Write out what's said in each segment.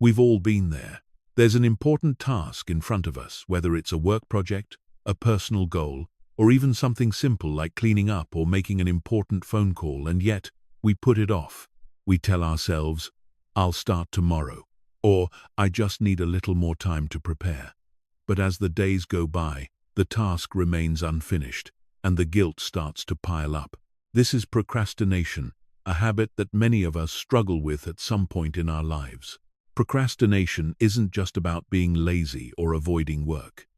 We've all been there. There's an important task in front of us, whether it's a work project, a personal goal, or even something simple like cleaning up or making an important phone call, and yet we put it off. We tell ourselves, "I'll start tomorrow," or "I just need a little more time to prepare." But as the days go by, the task remains unfinished, and the guilt starts to pile up. This is procrastination, a habit that many of us struggle with at some point in our lives. Procrastination isn't just about being lazy or avoiding work.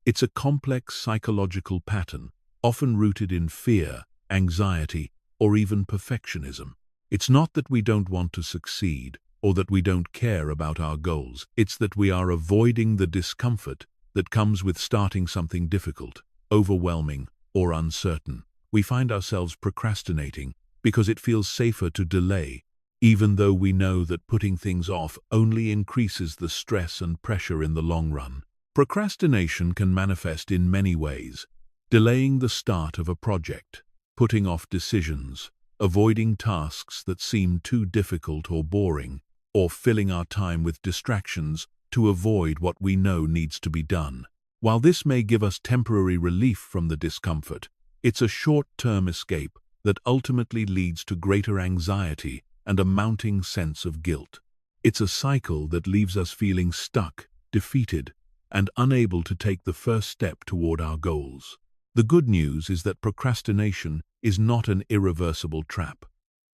It's a complex psychological pattern, often rooted in fear, anxiety, or even perfectionism. It's not that we don't want to succeed or that we don't care about our goals. It's that we are avoiding the discomfort that comes with starting something difficult, overwhelming, or uncertain. We find ourselves procrastinating because it feels safer to delay, even though we know that putting things off only increases the stress and pressure in the long run. Procrastination can manifest in many ways: delaying the start of a project, putting off decisions, avoiding tasks that seem too difficult or boring, or filling our time with distractions to avoid what we know needs to be done. While this may give us temporary relief from the discomfort, it's a short-term escape that ultimately leads to greater anxiety and a mounting sense of guilt. It's a cycle that leaves us feeling stuck, defeated, and unable to take the first step toward our goals. The good news is that procrastination is not an irreversible trap.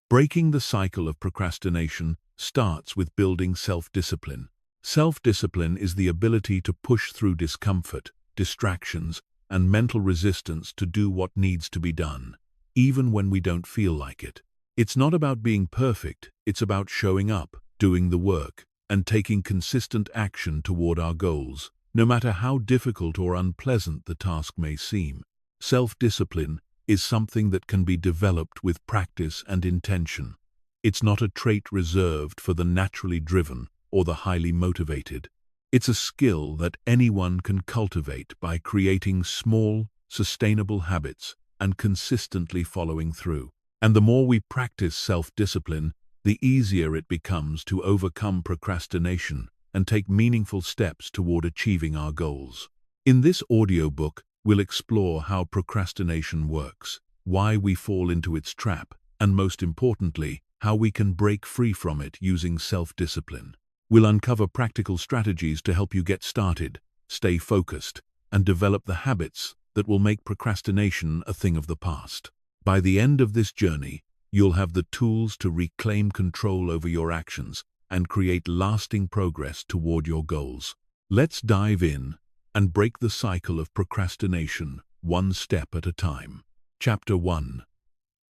Breaking the cycle of procrastination starts with building self-discipline. Self-discipline is the ability to push through discomfort, distractions, and mental resistance to do what needs to be done, even when we don't feel like it. It's not about being perfect, it's about showing up, doing the work, and taking consistent action toward our goals, no matter how difficult or unpleasant the task may seem. Self-discipline is something that can be developed with practice and intention. It's not a trait reserved for the naturally driven or the highly motivated. It's a skill that anyone can cultivate by creating small, sustainable habits and consistently following through. And the more we practice self-discipline, the easier it becomes to overcome procrastination and take meaningful steps toward achieving our goals. In this audiobook, we'll explore how procrastination works, why we fall into its trap, and most importantly, how we can break free from it using self-discipline. We'll uncover practical strategies to help you get started, stay focused, and develop the habits that will make procrastination a thing of the past. By the end of this journey, you'll have the tools to reclaim control over your actions and create lasting progress toward your goals. Let's dive in and break the cycle of procrastination one step at a time. Chapter 1.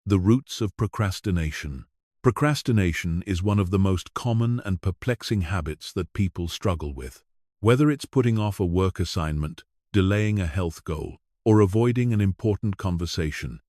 The Roots of Procrastination. Procrastination is one of the most common and perplexing habits that people struggle with. Whether it's putting off a work assignment, delaying a health goal, or avoiding an important conversation,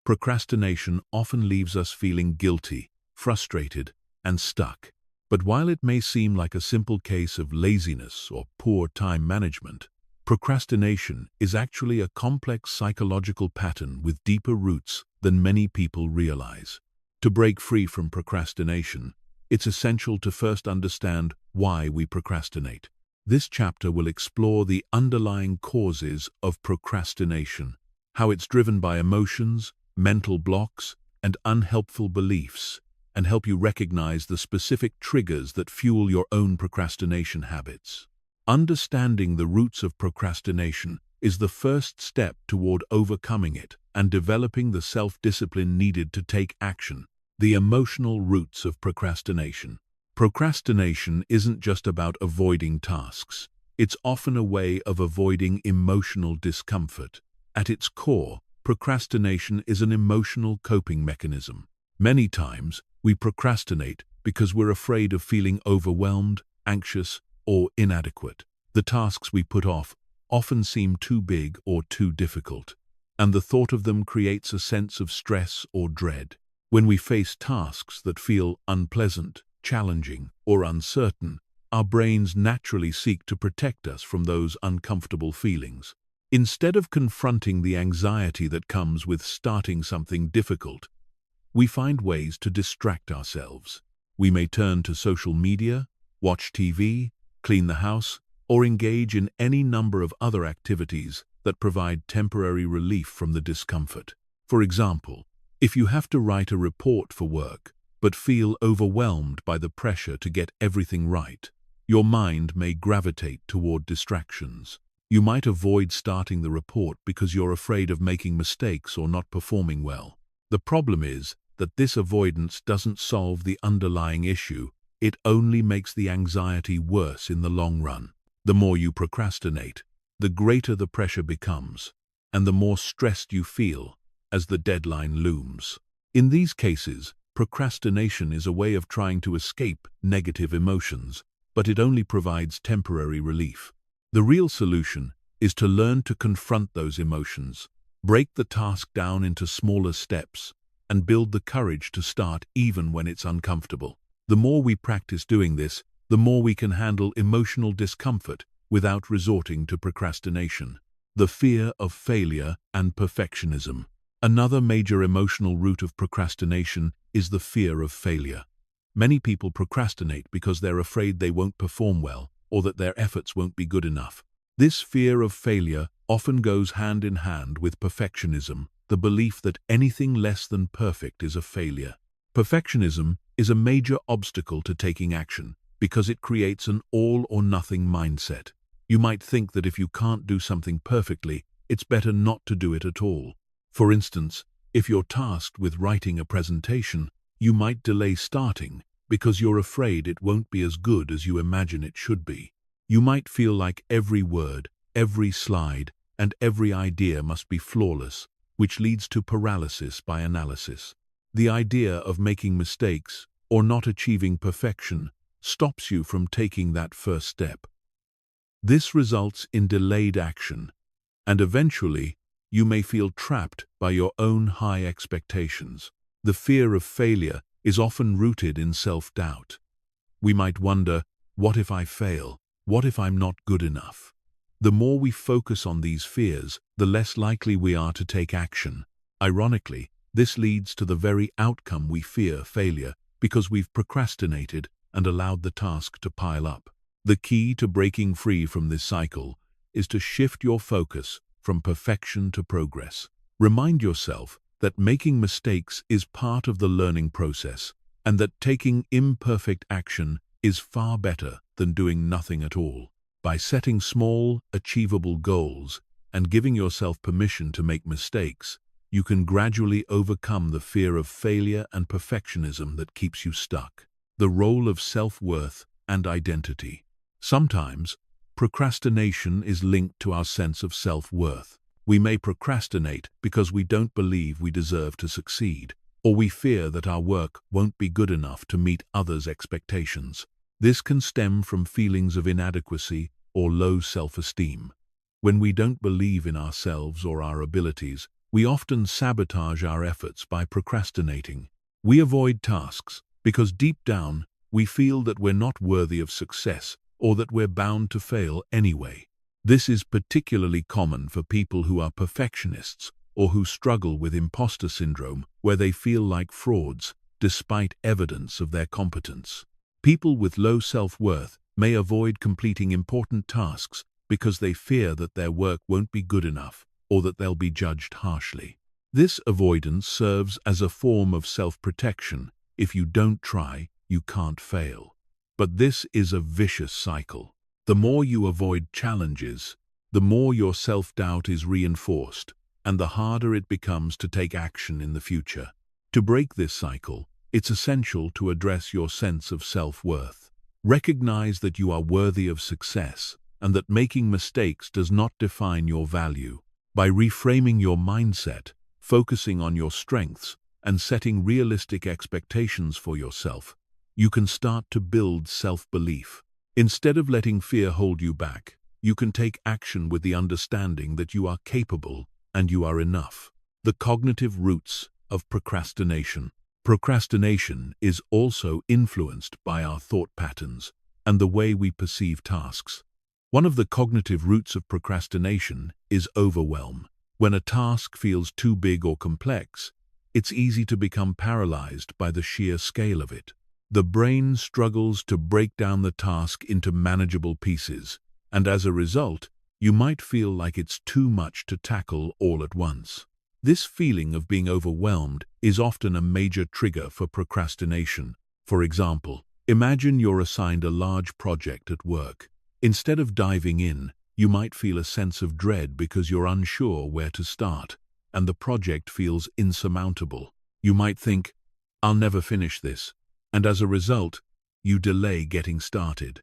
procrastination often leaves us feeling guilty, frustrated, and stuck. But while it may seem like a simple case of laziness or poor time management, procrastination is actually a complex psychological pattern with deeper roots than many people realize. To break free from procrastination, it's essential to first understand why we procrastinate. This chapter will explore the underlying causes of procrastination, how it's driven by emotions, mental blocks, and unhelpful beliefs, and help you recognize the specific triggers that fuel your own procrastination habits. Understanding the roots of procrastination is the first step toward overcoming it and developing the self-discipline needed to take action. The emotional roots of procrastination. Procrastination isn't just about avoiding tasks. It's often a way of avoiding emotional discomfort. At its core, procrastination is an emotional coping mechanism. Many times, we procrastinate because we're afraid of feeling overwhelmed, anxious, or inadequate. The tasks we put off often seem too big or too difficult, and the thought of them creates a sense of stress or dread. When we face tasks that feel unpleasant, challenging, or uncertain, our brains naturally seek to protect us from those uncomfortable feelings. Instead of confronting the anxiety that comes with starting something difficult, we find ways to distract ourselves. We may turn to social media, watch TV, clean the house, or engage in any number of other activities that provide temporary relief from the discomfort. For example, if you have to write a report for work, but feel overwhelmed by the pressure to get everything right, your mind may gravitate toward distractions. You might avoid starting the report because you're afraid of making mistakes or not performing well. The problem is that this avoidance doesn't solve the underlying issue. It only makes the anxiety worse in the long run. The more you procrastinate, the greater the pressure becomes, and the more stressed you feel as the deadline looms. In these cases, procrastination is a way of trying to escape negative emotions, but it only provides temporary relief. The real solution is to learn to confront those emotions, break the task down into smaller steps, and build the courage to start even when it's uncomfortable. The more we practice doing this, the more we can handle emotional discomfort without resorting to procrastination. The fear of failure and perfectionism. Another major emotional root of procrastination is the fear of failure. Many people procrastinate because they're afraid they won't perform well or that their efforts won't be good enough. This fear of failure often goes hand in hand with perfectionism, the belief that anything less than perfect is a failure. Perfectionism is a major obstacle to taking action because it creates an all-or-nothing mindset. You might think that if you can't do something perfectly, it's better not to do it at all. For instance, if you're tasked with writing a presentation, you might delay starting because you're afraid it won't be as good as you imagine it should be. You might feel like every word, every slide, and every idea must be flawless, which leads to paralysis by analysis. The idea of making mistakes or not achieving perfection stops you from taking that first step. This results in delayed action, and eventually, you may feel trapped by your own high expectations. The fear of failure is often rooted in self-doubt. We might wonder, what if I fail? What if I'm not good enough? The more we focus on these fears, the less likely we are to take action. Ironically, this leads to the very outcome we fear, failure, because we've procrastinated and allowed the task to pile up. The key to breaking free from this cycle is to shift your focus from perfection to progress. Remind yourself that making mistakes is part of the learning process, and that taking imperfect action is far better than doing nothing at all. By setting small, achievable goals and giving yourself permission to make mistakes, you can gradually overcome the fear of failure and perfectionism that keeps you stuck. The role of self-worth and identity. Sometimes, procrastination is linked to our sense of self-worth. We may procrastinate because we don't believe we deserve to succeed, or we fear that our work won't be good enough to meet others' expectations. This can stem from feelings of inadequacy or low self-esteem. When we don't believe in ourselves or our abilities, we often sabotage our efforts by procrastinating. We avoid tasks because deep down, we feel that we're not worthy of success or that we're bound to fail anyway. This is particularly common for people who are perfectionists or who struggle with imposter syndrome, where they feel like frauds despite evidence of their competence. People with low self-worth may avoid completing important tasks because they fear that their work won't be good enough or that they'll be judged harshly. This avoidance serves as a form of self-protection. If you don't try, you can't fail. But this is a vicious cycle. The more you avoid challenges, the more your self-doubt is reinforced, and the harder it becomes to take action in the future. To break this cycle, it's essential to address your sense of self-worth. Recognize that you are worthy of success and that making mistakes does not define your value. By reframing your mindset, focusing on your strengths, and setting realistic expectations for yourself, you can start to build self-belief. Instead of letting fear hold you back, you can take action with the understanding that you are capable and you are enough. The cognitive roots of procrastination. Procrastination is also influenced by our thought patterns and the way we perceive tasks. One of the cognitive roots of procrastination is overwhelm. When a task feels too big or complex, it's easy to become paralyzed by the sheer scale of it. The brain struggles to break down the task into manageable pieces, and as a result, you might feel like it's too much to tackle all at once. This feeling of being overwhelmed is often a major trigger for procrastination. For example, imagine you're assigned a large project at work. Instead of diving in, you might feel a sense of dread because you're unsure where to start, and the project feels insurmountable. You might think, "I'll never finish this," and as a result, you delay getting started.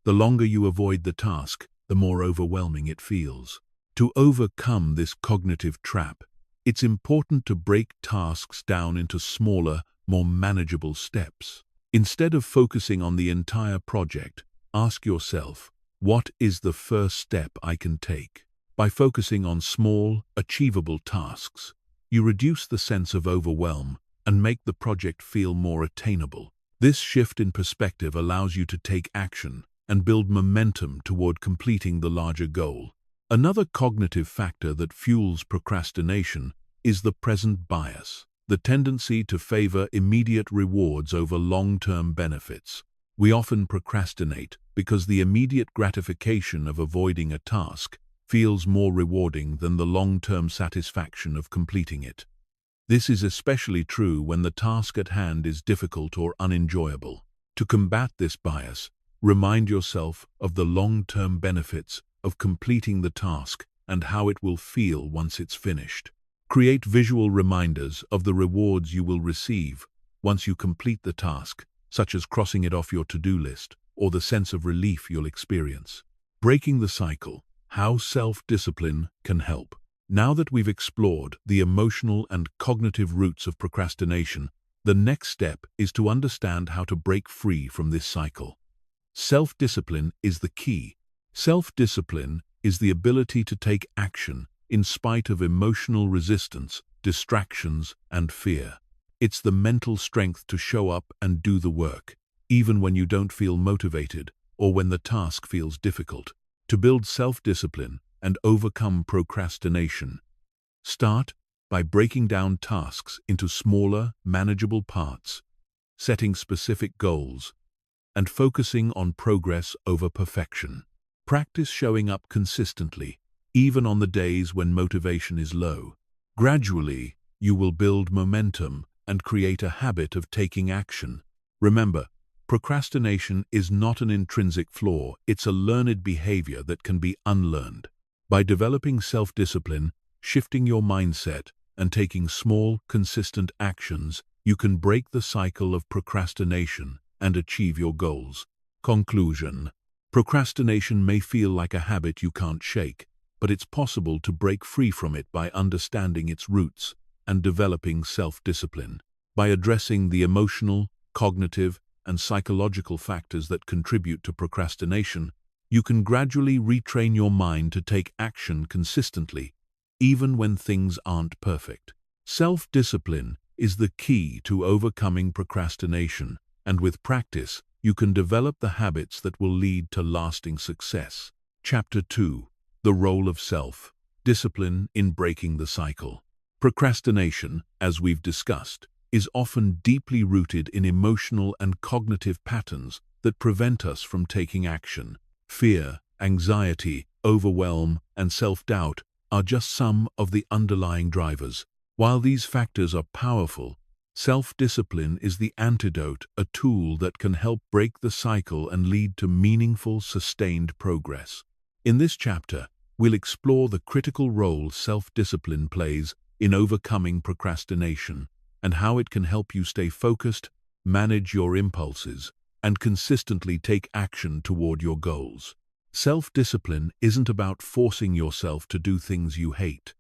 The longer you avoid the task, the more overwhelming it feels. To overcome this cognitive trap, it's important to break tasks down into smaller, more manageable steps. Instead of focusing on the entire project, ask yourself, what is the first step I can take? By focusing on small, achievable tasks, you reduce the sense of overwhelm and make the project feel more attainable. This shift in perspective allows you to take action and build momentum toward completing the larger goal. Another cognitive factor that fuels procrastination is the present bias, the tendency to favor immediate rewards over long-term benefits. We often procrastinate because the immediate gratification of avoiding a task feels more rewarding than the long-term satisfaction of completing it. This is especially true when the task at hand is difficult or unenjoyable. To combat this bias, remind yourself of the long-term benefits of completing the task and how it will feel once it's finished. Create visual reminders of the rewards you will receive once you complete the task, such as crossing it off your to-do list or the sense of relief you'll experience. Breaking the cycle, how self-discipline can help. Now that we've explored the emotional and cognitive roots of procrastination, the next step is to understand how to break free from this cycle. Self-discipline is the key. Self-discipline is the ability to take action in spite of emotional resistance, distractions, and fear. It's the mental strength to show up and do the work, even when you don't feel motivated or when the task feels difficult. To build self-discipline and overcome procrastination, start by breaking down tasks into smaller, manageable parts, setting specific goals, and focusing on progress over perfection. Practice showing up consistently, even on the days when motivation is low. Gradually, you will build momentum and create a habit of taking action. Remember, procrastination is not an intrinsic flaw, it's a learned behavior that can be unlearned. By developing self-discipline, shifting your mindset, and taking small, consistent actions, you can break the cycle of procrastination and achieve your goals. Conclusion: procrastination may feel like a habit you can't shake, but it's possible to break free from it by understanding its roots and developing self-discipline. By addressing the emotional, cognitive, and psychological factors that contribute to procrastination, you can gradually retrain your mind to take action consistently, even when things aren't perfect. Self-discipline is the key to overcoming procrastination, and with practice, you can develop the habits that will lead to lasting success. Chapter 2: The Role of Self-Discipline in Breaking the Cycle. Procrastination, as we've discussed, is often deeply rooted in emotional and cognitive patterns that prevent us from taking action. Fear, anxiety, overwhelm, and self-doubt are just some of the underlying drivers. While these factors are powerful, self-discipline is the antidote, a tool that can help break the cycle and lead to meaningful, sustained progress. In this chapter, we'll explore the critical role self-discipline plays in overcoming procrastination and how it can help you stay focused, manage your impulses, and consistently take action toward your goals. Self-discipline isn't about forcing yourself to do things you hate,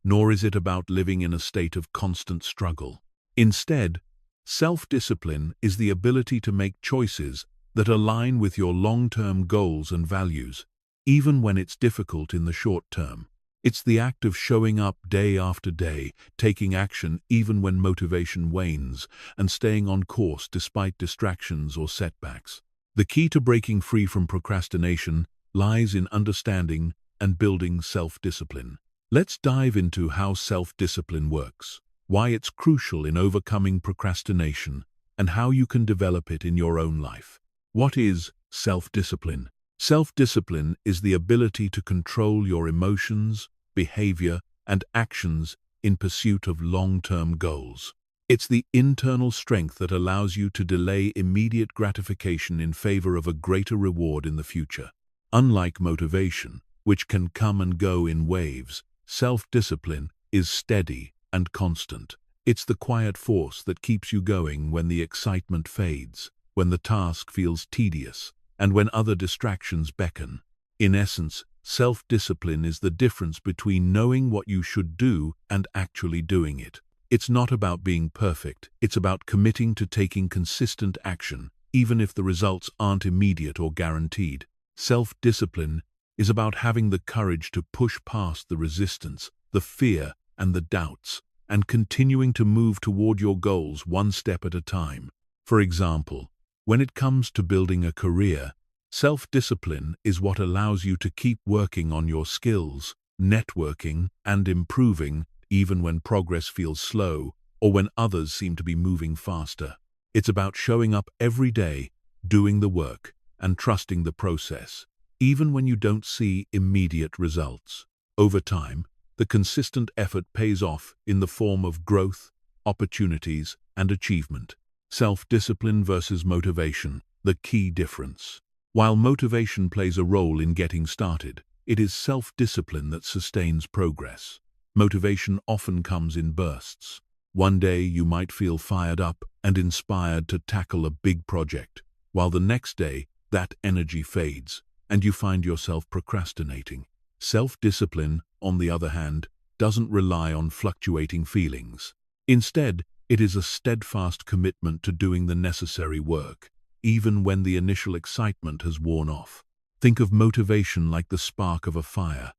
nor is it about living in a state of constant struggle. Instead, self-discipline is the ability to make choices that align with your long-term goals and values, even when it's difficult in the short term. It's the act of showing up day after day, taking action even when motivation wanes, and staying on course despite distractions or setbacks. The key to breaking free from procrastination lies in understanding and building self-discipline. Let's dive into how self-discipline works, why it's crucial in overcoming procrastination, and how you can develop it in your own life. What is self-discipline? Self-discipline is the ability to control your emotions, behavior, and actions in pursuit of long-term goals. It's the internal strength that allows you to delay immediate gratification in favor of a greater reward in the future. Unlike motivation, which can come and go in waves, self-discipline is steady and constant. It's the quiet force that keeps you going when the excitement fades, when the task feels tedious, and when other distractions beckon. In essence, self-discipline is the difference between knowing what you should do and actually doing it. It's not about being perfect, it's about committing to taking consistent action, even if the results aren't immediate or guaranteed. Self-discipline is about having the courage to push past the resistance, the fear, and the doubts, and continuing to move toward your goals one step at a time. For example, when it comes to building a career, self-discipline is what allows you to keep working on your skills, networking, and improving even when progress feels slow or when others seem to be moving faster. It's about showing up every day, doing the work, and trusting the process, even when you don't see immediate results. Over time, the consistent effort pays off in the form of growth, opportunities, and achievement. Self-discipline versus motivation, the key difference. While motivation plays a role in getting started, it is self-discipline that sustains progress. Motivation often comes in bursts. One day you might feel fired up and inspired to tackle a big project, while the next day that energy fades and you find yourself procrastinating. Self-discipline, on the other hand, doesn't rely on fluctuating feelings. Instead, it is a steadfast commitment to doing the necessary work, even when the initial excitement has worn off. Think of motivation like the spark of a fire.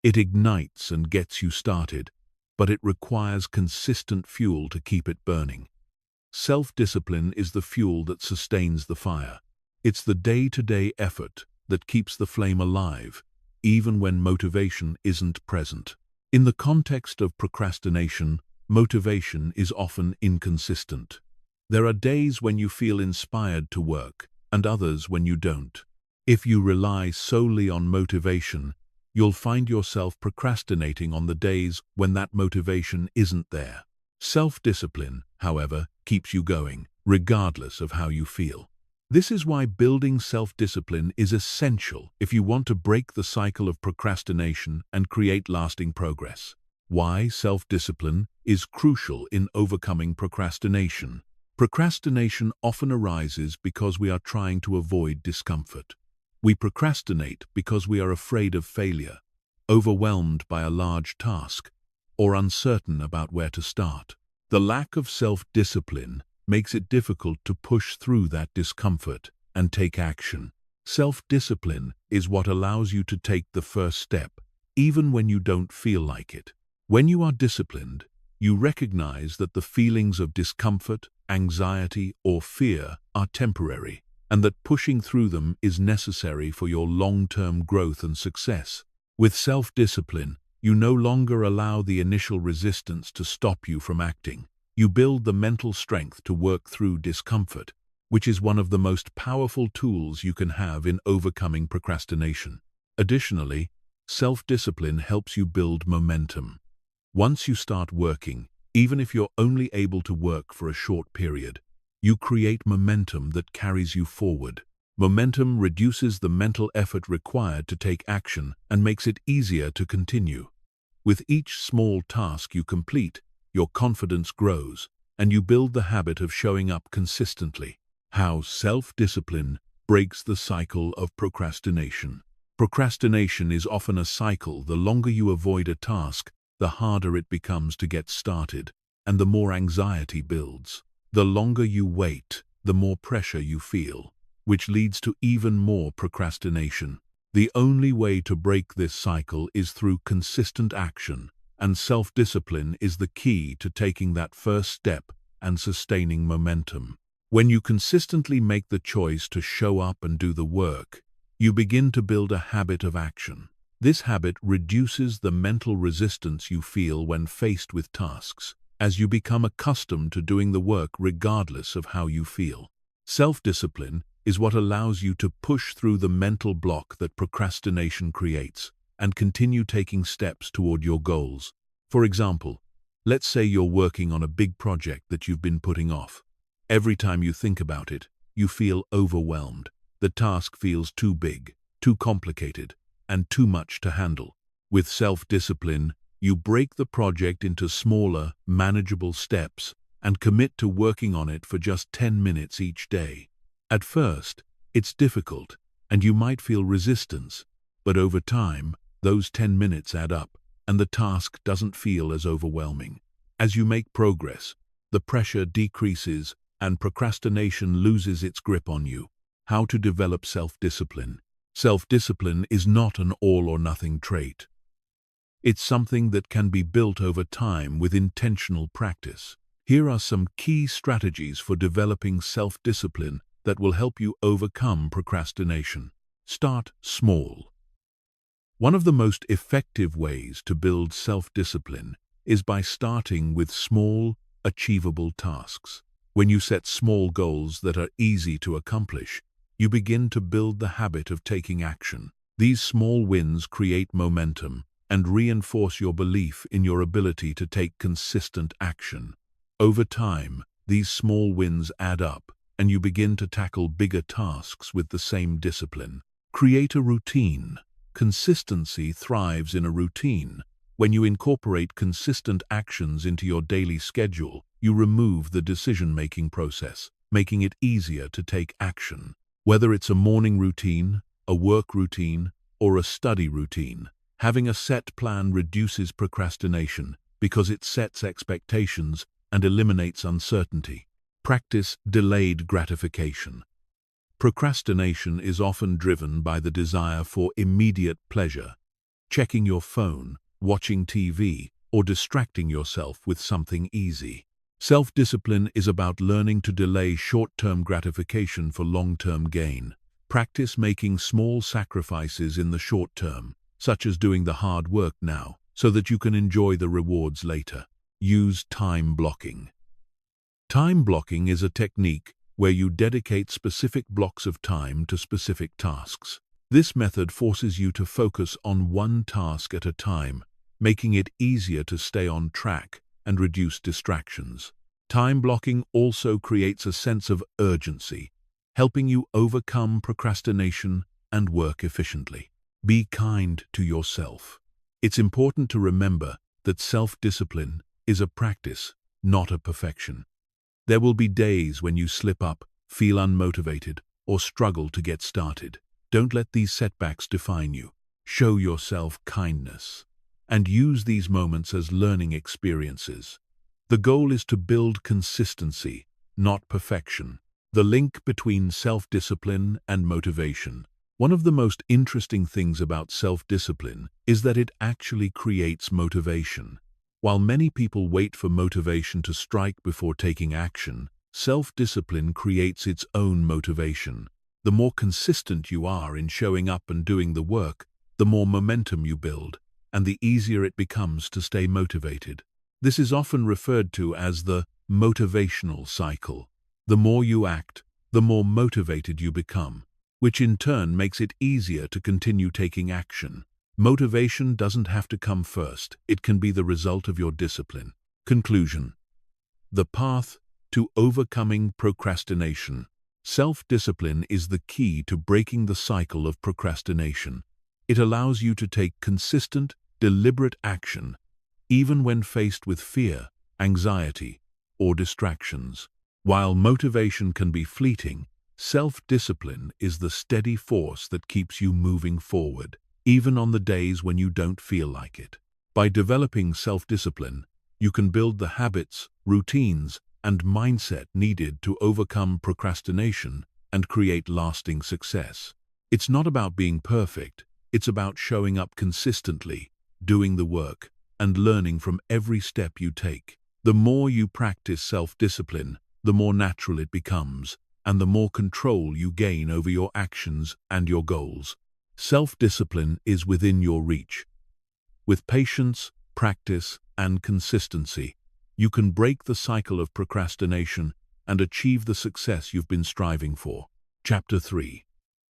It ignites and gets you started, but it requires consistent fuel to keep it burning. Self-discipline is the fuel that sustains the fire. It's the day-to-day effort that keeps the flame alive, even when motivation isn't present. In the context of procrastination, motivation is often inconsistent. There are days when you feel inspired to work, and others when you don't. If you rely solely on motivation, you'll find yourself procrastinating on the days when that motivation isn't there. Self-discipline, however, keeps you going, regardless of how you feel. This is why building self-discipline is essential if you want to break the cycle of procrastination and create lasting progress. Why self-discipline is crucial in overcoming procrastination. Procrastination often arises because we are trying to avoid discomfort. We procrastinate because we are afraid of failure, overwhelmed by a large task, or uncertain about where to start. The lack of self-discipline makes it difficult to push through that discomfort and take action. Self-discipline is what allows you to take the first step, even when you don't feel like it. When you are disciplined, you recognize that the feelings of discomfort, anxiety, or fear are temporary, and that pushing through them is necessary for your long-term growth and success. With self-discipline, you no longer allow the initial resistance to stop you from acting. You build the mental strength to work through discomfort, which is one of the most powerful tools you can have in overcoming procrastination. Additionally, self-discipline helps you build momentum. Once you start working, even if you're only able to work for a short period, you create momentum that carries you forward. Momentum reduces the mental effort required to take action and makes it easier to continue. With each small task you complete, your confidence grows, and you build the habit of showing up consistently. How self-discipline breaks the cycle of procrastination. Procrastination is often a cycle. The longer you avoid a task, the harder it becomes to get started, and the more anxiety builds. The longer you wait, the more pressure you feel, which leads to even more procrastination. The only way to break this cycle is through consistent action, and self-discipline is the key to taking that first step and sustaining momentum. When you consistently make the choice to show up and do the work, you begin to build a habit of action. This habit reduces the mental resistance you feel when faced with tasks, as you become accustomed to doing the work regardless of how you feel. Self-discipline is what allows you to push through the mental block that procrastination creates and continue taking steps toward your goals. For example, let's say you're working on a big project that you've been putting off. Every time you think about it, you feel overwhelmed. The task feels too big, too complicated, and too much to handle. With self-discipline, you break the project into smaller, manageable steps and commit to working on it for just 10 minutes each day. At first, it's difficult, and you might feel resistance, but over time, those 10 minutes add up, and the task doesn't feel as overwhelming. As you make progress, the pressure decreases and procrastination loses its grip on you. How to develop self-discipline? Self-discipline is not an all-or-nothing trait. It's something that can be built over time with intentional practice. Here are some key strategies for developing self-discipline that will help you overcome procrastination. Start small. One of the most effective ways to build self-discipline is by starting with small, achievable tasks. When you set small goals that are easy to accomplish, you begin to build the habit of taking action. These small wins create momentum and reinforce your belief in your ability to take consistent action. Over time, these small wins add up, and you begin to tackle bigger tasks with the same discipline. Create a routine. Consistency thrives in a routine. When you incorporate consistent actions into your daily schedule, you remove the decision-making process, making it easier to take action. Whether it's a morning routine, a work routine, or a study routine, having a set plan reduces procrastination because it sets expectations and eliminates uncertainty. Practice delayed gratification. Procrastination is often driven by the desire for immediate pleasure, checking your phone, watching TV, or distracting yourself with something easy. Self-discipline is about learning to delay short-term gratification for long-term gain. Practice making small sacrifices in the short term, such as doing the hard work now, so that you can enjoy the rewards later. Use time blocking. Time blocking is a technique where you dedicate specific blocks of time to specific tasks. This method forces you to focus on one task at a time, making it easier to stay on track and reduce distractions. Time blocking also creates a sense of urgency, helping you overcome procrastination and work efficiently. Be kind to yourself. It's important to remember that self-discipline is a practice, not a perfection. There will be days when you slip up, feel unmotivated, or struggle to get started. Don't let these setbacks define you. Show yourself kindness, and use these moments as learning experiences. The goal is to build consistency, not perfection. The link between self-discipline and motivation. One of the most interesting things about self-discipline is that it actually creates motivation. While many people wait for motivation to strike before taking action, self-discipline creates its own motivation. The more consistent you are in showing up and doing the work, the more momentum you build, and the easier it becomes to stay motivated. This is often referred to as the motivational cycle. The more you act, the more motivated you become, which in turn makes it easier to continue taking action. Motivation doesn't have to come first. It can be the result of your discipline. Conclusion. The path to overcoming procrastination. Self-discipline is the key to breaking the cycle of procrastination. It allows you to take consistent, deliberate action, even when faced with fear, anxiety, or distractions. While motivation can be fleeting, self-discipline is the steady force that keeps you moving forward, even on the days when you don't feel like it. By developing self-discipline, you can build the habits, routines, and mindset needed to overcome procrastination and create lasting success. It's not about being perfect, it's about showing up consistently, doing the work, and learning from every step you take. The more you practice self-discipline, the more natural it becomes, and the more control you gain over your actions and your goals. Self-discipline is within your reach. With patience, practice, and consistency, you can break the cycle of procrastination and achieve the success you've been striving for. Chapter 3.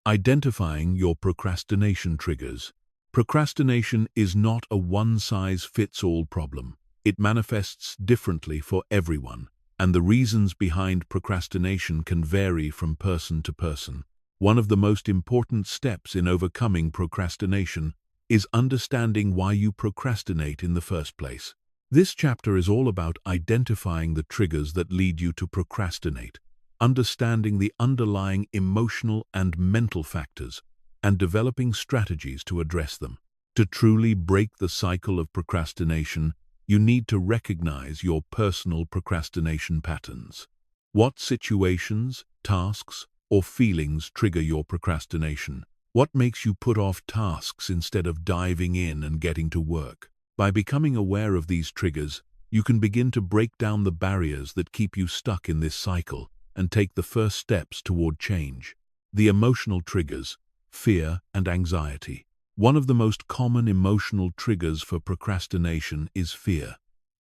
Identifying your procrastination triggers. Procrastination is not a one-size-fits-all problem. It manifests differently for everyone, and the reasons behind procrastination can vary from person to person. One of the most important steps in overcoming procrastination is understanding why you procrastinate in the first place. This chapter is all about identifying the triggers that lead you to procrastinate, understanding the underlying emotional and mental factors, and developing strategies to address them. To truly break the cycle of procrastination, you need to recognize your personal procrastination patterns. What situations, tasks, or feelings trigger your procrastination? What makes you put off tasks instead of diving in and getting to work? By becoming aware of these triggers, you can begin to break down the barriers that keep you stuck in this cycle and take the first steps toward change. The emotional triggers, fear and anxiety. One of the most common emotional triggers for procrastination is fear.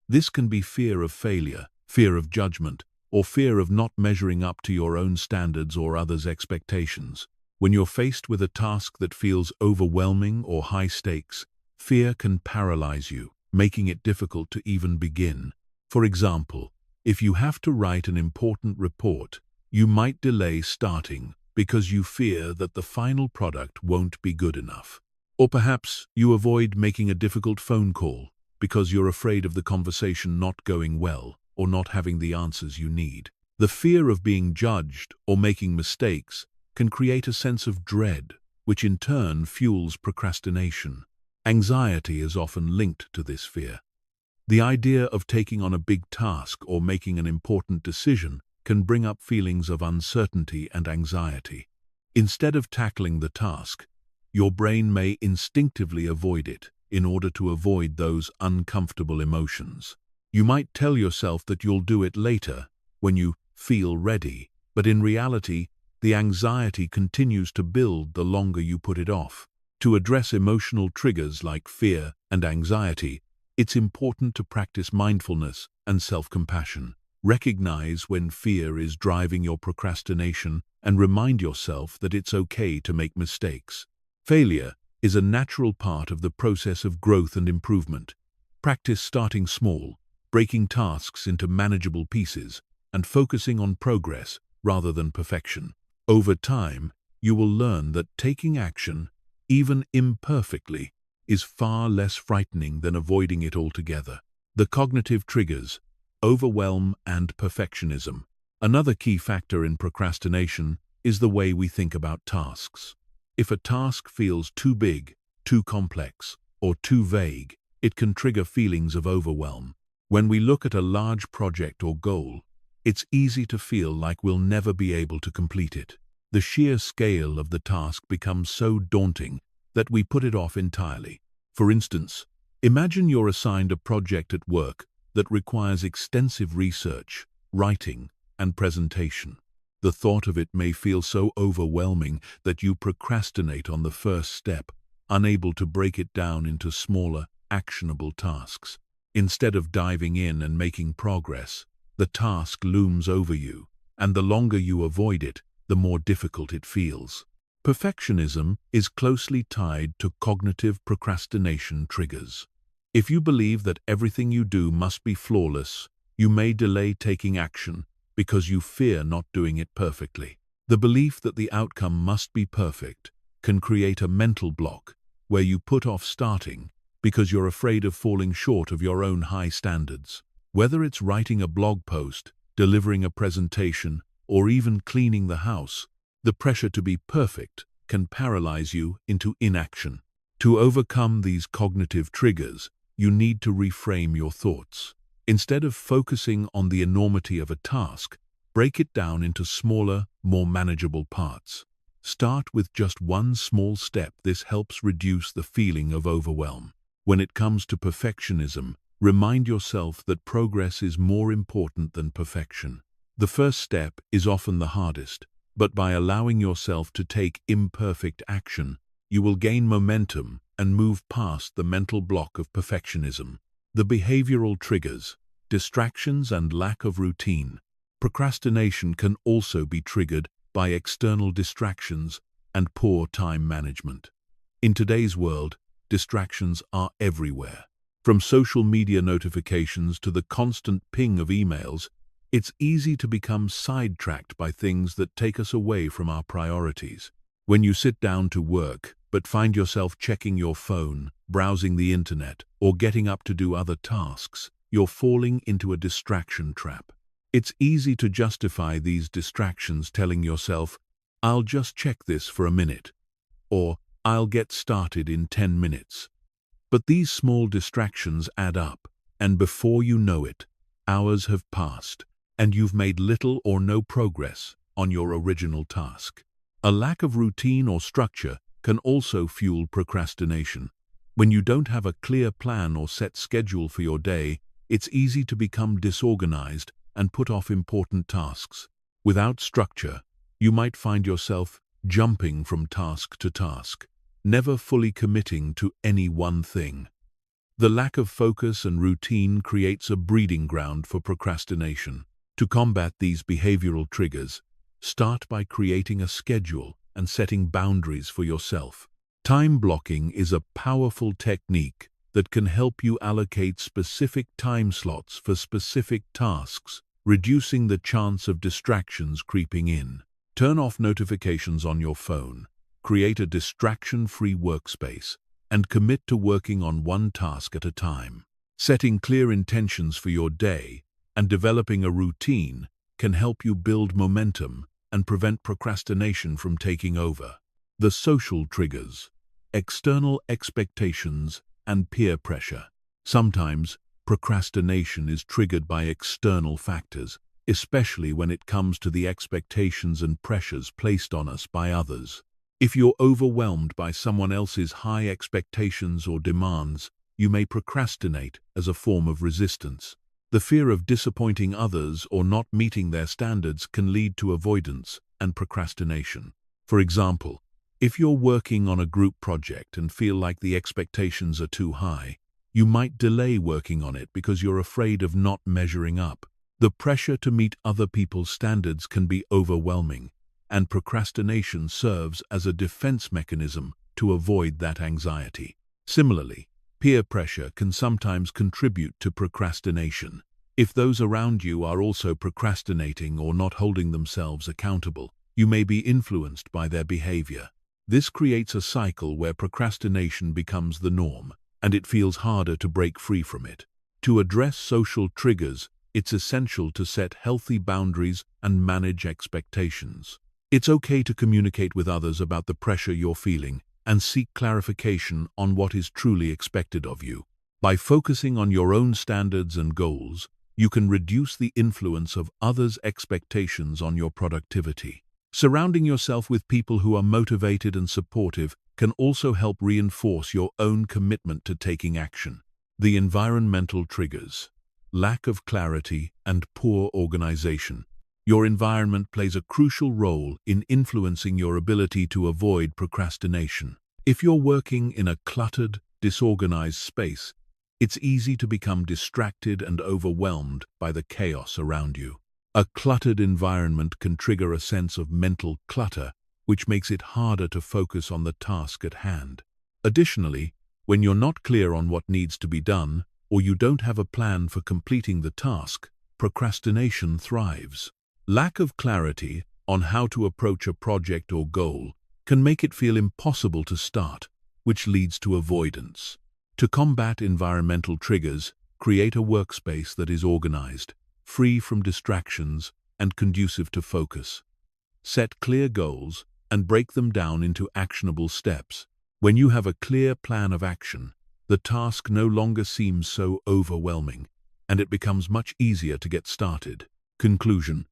This can be fear of failure, fear of judgment, or fear of not measuring up to your own standards or others' expectations. When you're faced with a task that feels overwhelming or high stakes, fear can paralyze you, making it difficult to even begin. For example, if you have to write an important report, you might delay starting because you fear that the final product won't be good enough. Or perhaps you avoid making a difficult phone call because you're afraid of the conversation not going well or not having the answers you need. The fear of being judged or making mistakes can create a sense of dread, which in turn fuels procrastination. Anxiety is often linked to this fear. The idea of taking on a big task or making an important decision can bring up feelings of uncertainty and anxiety. Instead of tackling the task, your brain may instinctively avoid it in order to avoid those uncomfortable emotions. You might tell yourself that you'll do it later, when you feel ready, but in reality, the anxiety continues to build the longer you put it off. To address emotional triggers like fear and anxiety, it's important to practice mindfulness and self-compassion. Recognize when fear is driving your procrastination and remind yourself that it's okay to make mistakes. Failure is a natural part of the process of growth and improvement. Practice starting small, breaking tasks into manageable pieces, and focusing on progress rather than perfection. Over time, you will learn that taking action, even imperfectly, is far less frightening than avoiding it altogether. The cognitive triggers, overwhelm and perfectionism. Another key factor in procrastination is the way we think about tasks. If a task feels too big, too complex, or too vague, it can trigger feelings of overwhelm. When we look at a large project or goal, it's easy to feel like we'll never be able to complete it. The sheer scale of the task becomes so daunting that we put it off entirely. For instance, imagine you're assigned a project at work that requires extensive research, writing, and presentation. The thought of it may feel so overwhelming that you procrastinate on the first step, unable to break it down into smaller, actionable tasks. Instead of diving in and making progress, the task looms over you, and the longer you avoid it, the more difficult it feels. Perfectionism is closely tied to cognitive procrastination triggers. If you believe that everything you do must be flawless, you may delay taking action because you fear not doing it perfectly. The belief that the outcome must be perfect can create a mental block where you put off starting because you're afraid of falling short of your own high standards. Whether it's writing a blog post, delivering a presentation, or even cleaning the house, the pressure to be perfect can paralyze you into inaction. To overcome these cognitive triggers, you need to reframe your thoughts. Instead of focusing on the enormity of a task, break it down into smaller, more manageable parts. Start with just one small step. This helps reduce the feeling of overwhelm. When it comes to perfectionism, remind yourself that progress is more important than perfection. The first step is often the hardest, but by allowing yourself to take imperfect action, you will gain momentum and move past the mental block of perfectionism. The behavioral triggers. distractions and lack of routine. Procrastination can also be triggered by external distractions and poor time management. In today's world, distractions are everywhere. From social media notifications to the constant ping of emails, it's easy to become sidetracked by things that take us away from our priorities. When you sit down to work, but find yourself checking your phone, browsing the internet, or getting up to do other tasks, you're falling into a distraction trap. It's easy to justify these distractions telling yourself, "I'll just check this for a minute," or "I'll get started in 10 minutes. But these small distractions add up, and before you know it, hours have passed, and you've made little or no progress on your original task. A lack of routine or structure can also fuel procrastination. When you don't have a clear plan or set schedule for your day, it's easy to become disorganized and put off important tasks. Without structure, you might find yourself jumping from task to task, never fully committing to any one thing. The lack of focus and routine creates a breeding ground for procrastination. To combat these behavioral triggers, start by creating a schedule and setting boundaries for yourself. Time blocking is a powerful technique that can help you allocate specific time slots for specific tasks, reducing the chance of distractions creeping in. Turn off notifications on your phone, create a distraction-free workspace, and commit to working on one task at a time. Setting clear intentions for your day and developing a routine can help you build momentum and prevent procrastination from taking over. The social triggers, external expectations, and peer pressure. Sometimes, procrastination is triggered by external factors, especially when it comes to the expectations and pressures placed on us by others. If you're overwhelmed by someone else's high expectations or demands, you may procrastinate as a form of resistance. The fear of disappointing others or not meeting their standards can lead to avoidance and procrastination. For example, if you're working on a group project and feel like the expectations are too high, you might delay working on it because you're afraid of not measuring up. The pressure to meet other people's standards can be overwhelming, and procrastination serves as a defense mechanism to avoid that anxiety. Similarly, peer pressure can sometimes contribute to procrastination. If those around you are also procrastinating or not holding themselves accountable, you may be influenced by their behavior. This creates a cycle where procrastination becomes the norm, and it feels harder to break free from it. To address social triggers, it's essential to set healthy boundaries and manage expectations. It's okay to communicate with others about the pressure you're feeling and seek clarification on what is truly expected of you. By focusing on your own standards and goals, you can reduce the influence of others' expectations on your productivity. Surrounding yourself with people who are motivated and supportive can also help reinforce your own commitment to taking action. The environmental triggers, lack of clarity, and poor organization. Your environment plays a crucial role in influencing your ability to avoid procrastination. If you're working in a cluttered, disorganized space, it's easy to become distracted and overwhelmed by the chaos around you. A cluttered environment can trigger a sense of mental clutter, which makes it harder to focus on the task at hand. Additionally, when you're not clear on what needs to be done, or you don't have a plan for completing the task, procrastination thrives. Lack of clarity on how to approach a project or goal can make it feel impossible to start, which leads to avoidance. To combat environmental triggers, create a workspace that is organized, free from distractions, and conducive to focus. Set clear goals and break them down into actionable steps. When you have a clear plan of action, the task no longer seems so overwhelming, and it becomes much easier to get started. Conclusion: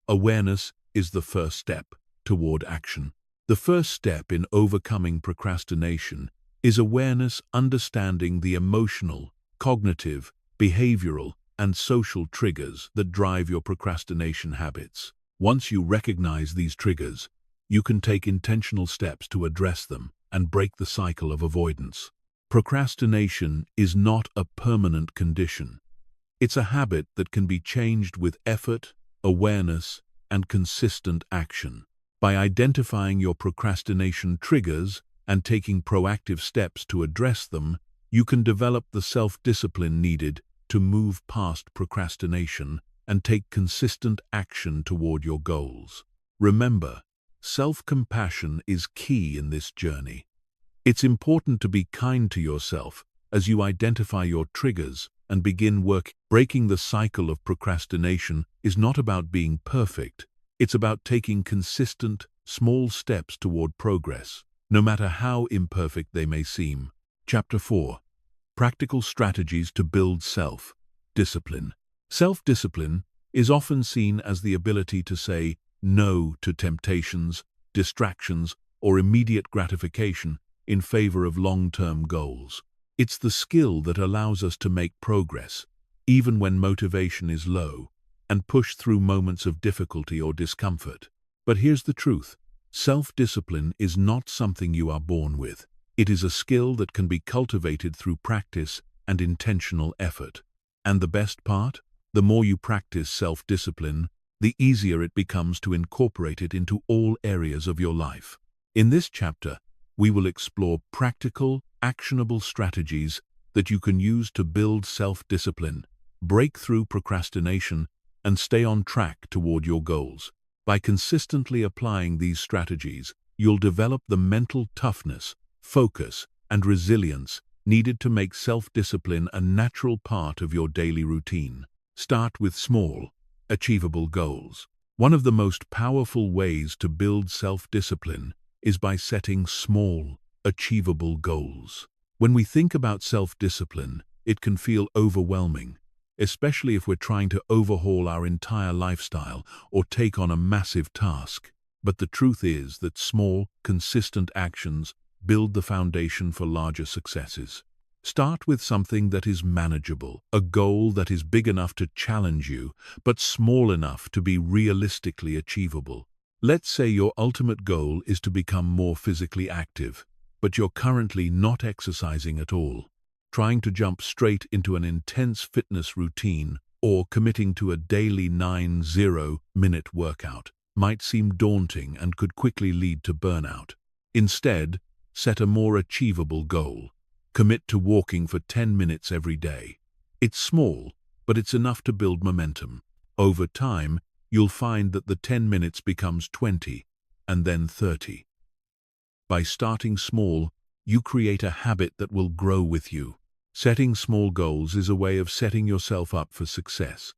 awareness is the first step toward action. The first step in overcoming procrastination is awareness, understanding the emotional, cognitive, behavioral, and social triggers that drive your procrastination habits. Once you recognize these triggers, you can take intentional steps to address them and break the cycle of avoidance. Procrastination is not a permanent condition. It's a habit that can be changed with effort, awareness, and consistent action. By identifying your procrastination triggers and taking proactive steps to address them, you can develop the self-discipline needed to move past procrastination and take consistent action toward your goals. Remember, self-compassion is key in this journey. It's important to be kind to yourself as you identify your triggers and begin work. Breaking the cycle of procrastination is not about being perfect. It's about taking consistent, small steps toward progress, no matter how imperfect they may seem. Chapter 4. Practical strategies to build self-discipline. Self-discipline is often seen as the ability to say no to temptations, distractions, or immediate gratification in favor of long-term goals. It's the skill that allows us to make progress, even when motivation is low, and push through moments of difficulty or discomfort. But here's the truth. Self-discipline is not something you are born with. It is a skill that can be cultivated through practice and intentional effort. And the best part? The more you practice self-discipline, the easier it becomes to incorporate it into all areas of your life. In this chapter, we will explore practical, actionable strategies that you can use to build self-discipline, break through procrastination, and stay on track toward your goals. By consistently applying these strategies, you'll develop the mental toughness, focus, and resilience needed to make self-discipline a natural part of your daily routine. Start with small, achievable goals. One of the most powerful ways to build self-discipline is by setting small, achievable goals. When we think about self-discipline, it can feel overwhelming, especially if we're trying to overhaul our entire lifestyle or take on a massive task. But the truth is that small, consistent actions build the foundation for larger successes. Start with something that is manageable, a goal that is big enough to challenge you, but small enough to be realistically achievable. Let's say your ultimate goal is to become more physically active, but you're currently not exercising at all. Trying to jump straight into an intense fitness routine or committing to a daily 90-minute workout might seem daunting and could quickly lead to burnout. Instead, set a more achievable goal. Commit to walking for 10 minutes every day. It's small, but it's enough to build momentum. Over time, you'll find that the 10 minutes becomes 20, and then 30. By starting small, you create a habit that will grow with you. Setting small goals is a way of setting yourself up for success.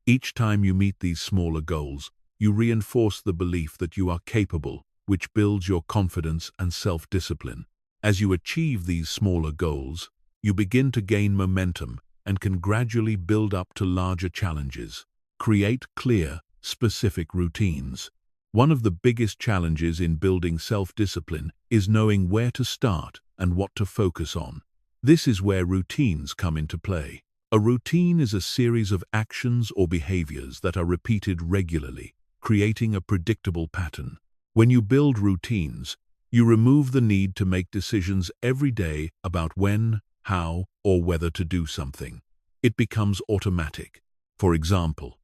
Each time you meet these smaller goals, you reinforce the belief that you are capable, which builds your confidence and self-discipline. As you achieve these smaller goals, you begin to gain momentum and can gradually build up to larger challenges. Create clear, specific routines. One of the biggest challenges in building self-discipline is knowing where to start and what to focus on. This is where routines come into play. A routine is a series of actions or behaviors that are repeated regularly, creating a predictable pattern. When you build routines, you remove the need to make decisions every day about when, how, or whether to do something. It becomes automatic. For example,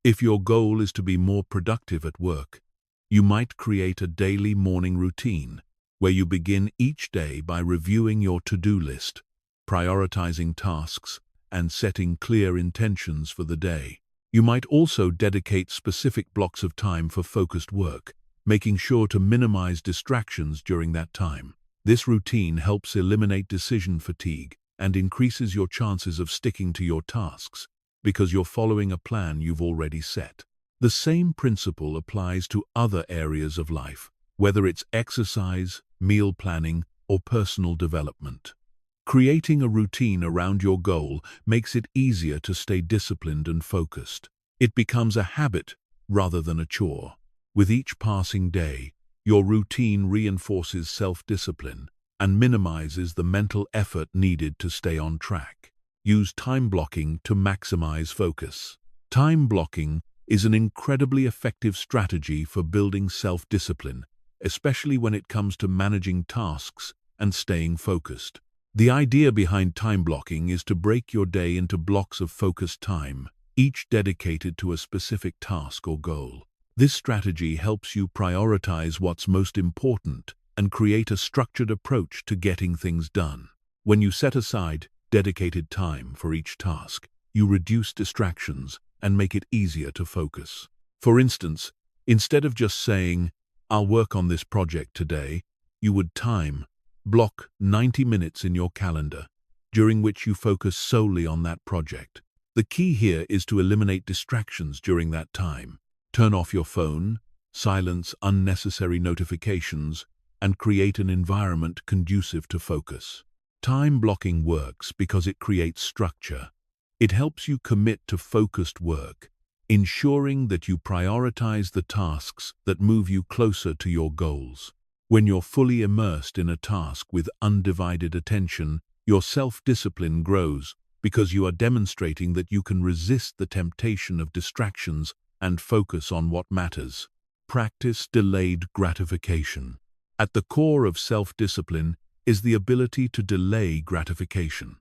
if your goal is to be more productive at work, you might create a daily morning routine where you begin each day by reviewing your to-do list, prioritizing tasks, and setting clear intentions for the day. You might also dedicate specific blocks of time for focused work, making sure to minimize distractions during that time. This routine helps eliminate decision fatigue and increases your chances of sticking to your tasks because you're following a plan you've already set. The same principle applies to other areas of life, whether it's exercise, meal planning, or personal development. Creating a routine around your goal makes it easier to stay disciplined and focused. It becomes a habit rather than a chore. With each passing day, your routine reinforces self-discipline and minimizes the mental effort needed to stay on track. Use time blocking to maximize focus. Time blocking is an incredibly effective strategy for building self-discipline, especially when it comes to managing tasks and staying focused. The idea behind time blocking is to break your day into blocks of focused time, each dedicated to a specific task or goal. This strategy helps you prioritize what's most important and create a structured approach to getting things done. When you set aside dedicated time for each task, you reduce distractions and make it easier to focus. For instance, instead of just saying, "I'll work on this project today," you would block 90 minutes in your calendar, during which you focus solely on that project. The key here is to eliminate distractions during that time. Turn off your phone, silence unnecessary notifications, and create an environment conducive to focus. Time blocking works because it creates structure. It helps you commit to focused work, ensuring that you prioritize the tasks that move you closer to your goals. When you're fully immersed in a task with undivided attention, your self-discipline grows because you are demonstrating that you can resist the temptation of distractions and focus on what matters. Practice delayed gratification. At the core of self-discipline is the ability to delay gratification.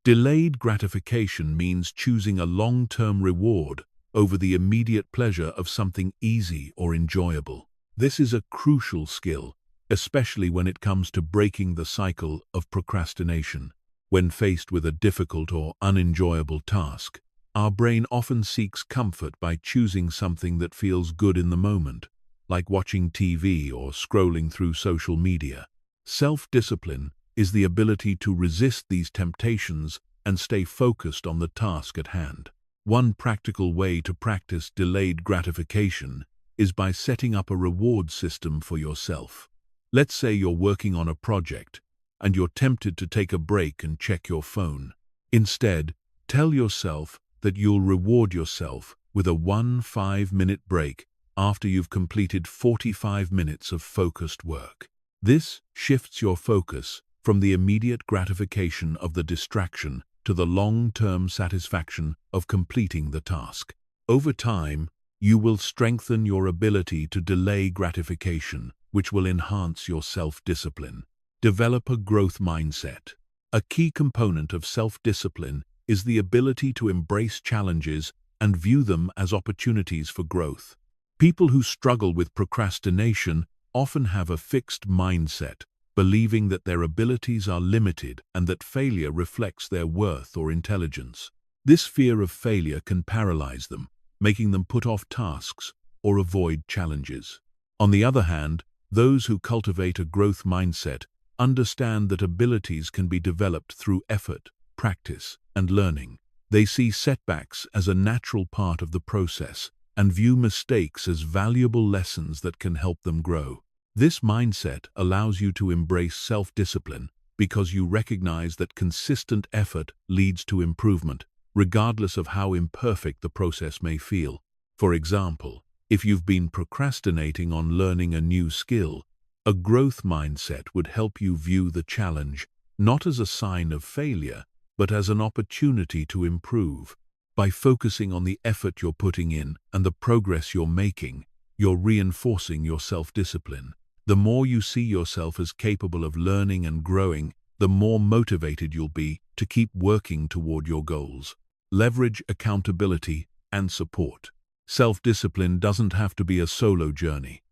Delayed gratification means choosing a long-term reward over the immediate pleasure of something easy or enjoyable. This is a crucial skill, especially when it comes to breaking the cycle of procrastination. When faced with a difficult or unenjoyable task, our brain often seeks comfort by choosing something that feels good in the moment, like watching TV or scrolling through social media. Self-discipline is the ability to resist these temptations and stay focused on the task at hand. One practical way to practice delayed gratification is by setting up a reward system for yourself. Let's say you're working on a project and you're tempted to take a break and check your phone. Instead, tell yourself that you'll reward yourself with a 5-minute break after you've completed 45 minutes of focused work. This shifts your focus from the immediate gratification of the distraction to the long-term satisfaction of completing the task. Over time, you will strengthen your ability to delay gratification, which will enhance your self-discipline. Develop a growth mindset. A key component of self-discipline is the ability to embrace challenges and view them as opportunities for growth. People who struggle with procrastination often have a fixed mindset, believing that their abilities are limited and that failure reflects their worth or intelligence. This fear of failure can paralyze them, making them put off tasks or avoid challenges. On the other hand, those who cultivate a growth mindset understand that abilities can be developed through effort, practice, and learning. They see setbacks as a natural part of the process and view mistakes as valuable lessons that can help them grow. This mindset allows you to embrace self-discipline because you recognize that consistent effort leads to improvement, regardless of how imperfect the process may feel. For example, if you've been procrastinating on learning a new skill, a growth mindset would help you view the challenge not as a sign of failure, but as an opportunity to improve. By focusing on the effort you're putting in and the progress you're making, you're reinforcing your self-discipline. The more you see yourself as capable of learning and growing, the more motivated you'll be to keep working toward your goals. Leverage accountability and support. Self-discipline doesn't have to be a solo journey.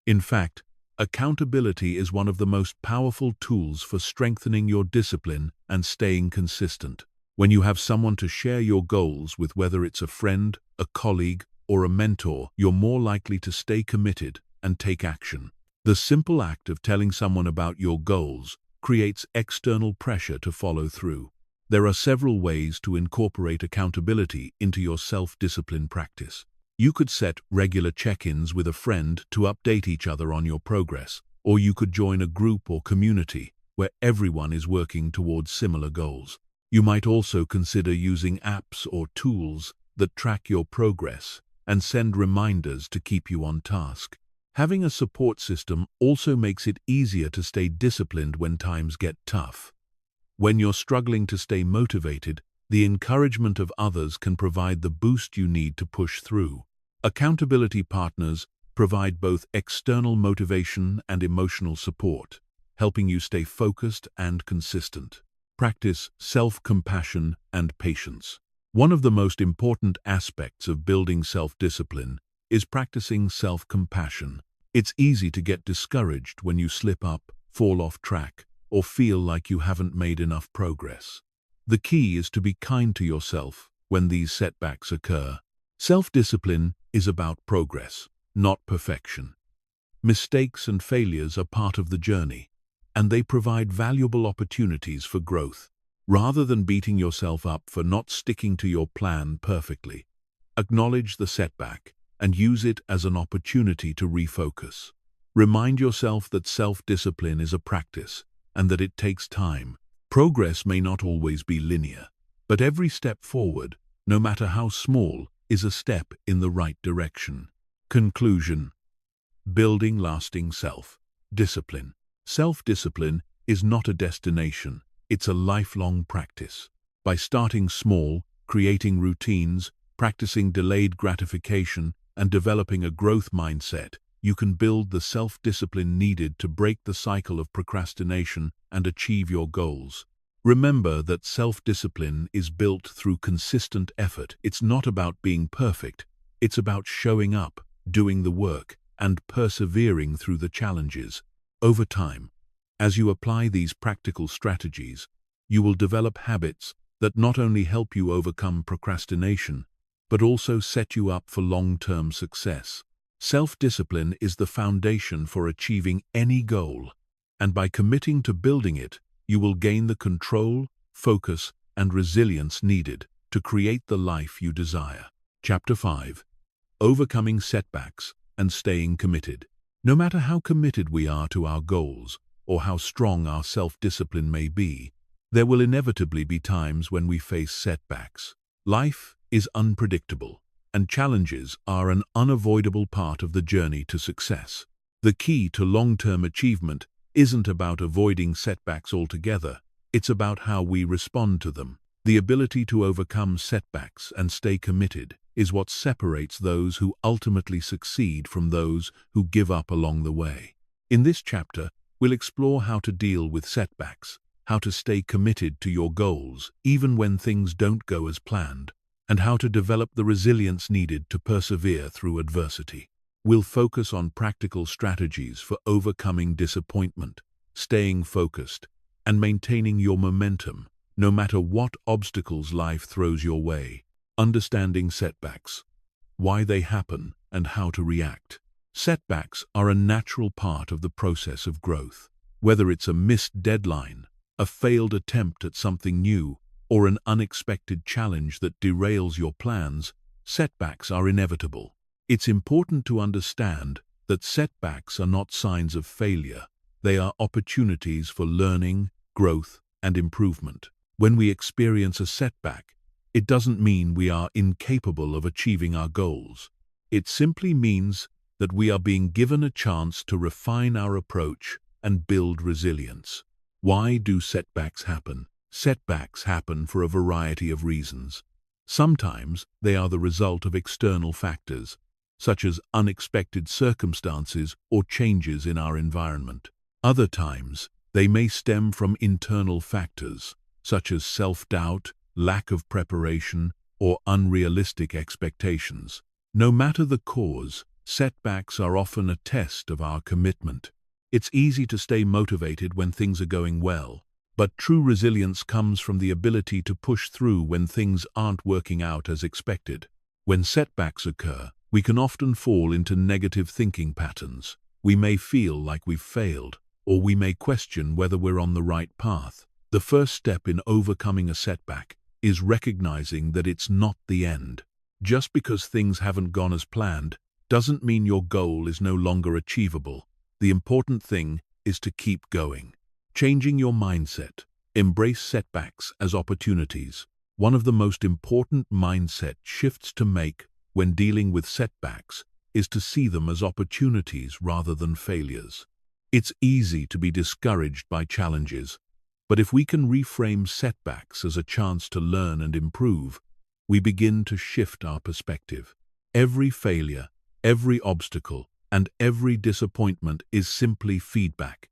In fact, accountability is one of the most powerful tools for strengthening your discipline and staying consistent. When you have someone to share your goals with, whether it's a friend, a colleague, or a mentor, you're more likely to stay committed and take action. The simple act of telling someone about your goals creates external pressure to follow through. There are several ways to incorporate accountability into your self-discipline practice. You could set regular check-ins with a friend to update each other on your progress, or you could join a group or community where everyone is working towards similar goals. You might also consider using apps or tools that track your progress and send reminders to keep you on task. Having a support system also makes it easier to stay disciplined when times get tough. When you're struggling to stay motivated, the encouragement of others can provide the boost you need to push through. Accountability partners provide both external motivation and emotional support. helping you stay focused and consistent. Practice self-compassion and patience. One of the most important aspects of building self-discipline is practicing self-compassion. It's easy to get discouraged when you slip up, fall off track, or feel like you haven't made enough progress. The key is to be kind to yourself when these setbacks occur. Self-discipline is about progress, not perfection. Mistakes and failures are part of the journey, and they provide valuable opportunities for growth. Rather than beating yourself up for not sticking to your plan perfectly, acknowledge the setback and use it as an opportunity to refocus. Remind yourself that self-discipline is a practice and that it takes time. Progress may not always be linear, but every step forward, no matter how small, is a step in the right direction. Conclusion: building lasting self-discipline. Self-discipline is not a destination, it's a lifelong practice. By starting small, creating routines, practicing delayed gratification, and developing a growth mindset, you can build the self-discipline needed to break the cycle of procrastination and achieve your goals. Remember that self-discipline is built through consistent effort. It's not about being perfect, it's about showing up, doing the work, and persevering through the challenges. Over time, as you apply these practical strategies, you will develop habits that not only help you overcome procrastination, but also set you up for long-term success. Self-discipline is the foundation for achieving any goal, and by committing to building it, you will gain the control, focus, and resilience needed to create the life you desire. Chapter 5. Overcoming setbacks and staying committed. No matter how committed we are to our goals, or how strong our self-discipline may be, there will inevitably be times when we face setbacks. Life is unpredictable, and challenges are an unavoidable part of the journey to success. The key to long-term achievement isn't about avoiding setbacks altogether, it's about how we respond to them. The ability to overcome setbacks and stay committed is what separates those who ultimately succeed from those who give up along the way. In this chapter, we'll explore how to deal with setbacks, how to stay committed to your goals even when things don't go as planned, and how to develop the resilience needed to persevere through adversity. We'll focus on practical strategies for overcoming disappointment, staying focused, and maintaining your momentum, no matter what obstacles life throws your way. Understanding setbacks, why they happen, and how to react. Setbacks are a natural part of the process of growth. Whether it's a missed deadline, a failed attempt at something new, or an unexpected challenge that derails your plans, setbacks are inevitable. It's important to understand that setbacks are not signs of failure. They are opportunities for learning, growth, and improvement. When we experience a setback, it doesn't mean we are incapable of achieving our goals. It simply means that we are being given a chance to refine our approach and build resilience. Why do setbacks happen? Setbacks happen for a variety of reasons. Sometimes they are the result of external factors, such as unexpected circumstances or changes in our environment. Other times, they may stem from internal factors, such as self-doubt, lack of preparation, or unrealistic expectations. No matter the cause, setbacks are often a test of our commitment. It's easy to stay motivated when things are going well, but true resilience comes from the ability to push through when things aren't working out as expected. When setbacks occur, we can often fall into negative thinking patterns. We may feel like we've failed, or we may question whether we're on the right path. The first step in overcoming a setback is recognizing that it's not the end. Just because things haven't gone as planned doesn't mean your goal is no longer achievable. The important thing is to keep going. Changing your mindset. Embrace setbacks as opportunities. One of the most important mindset shifts to make when dealing with setbacks is to see them as opportunities rather than failures. It's easy to be discouraged by challenges, but if we can reframe setbacks as a chance to learn and improve, we begin to shift our perspective. Every failure, every obstacle, and every disappointment is simply feedback.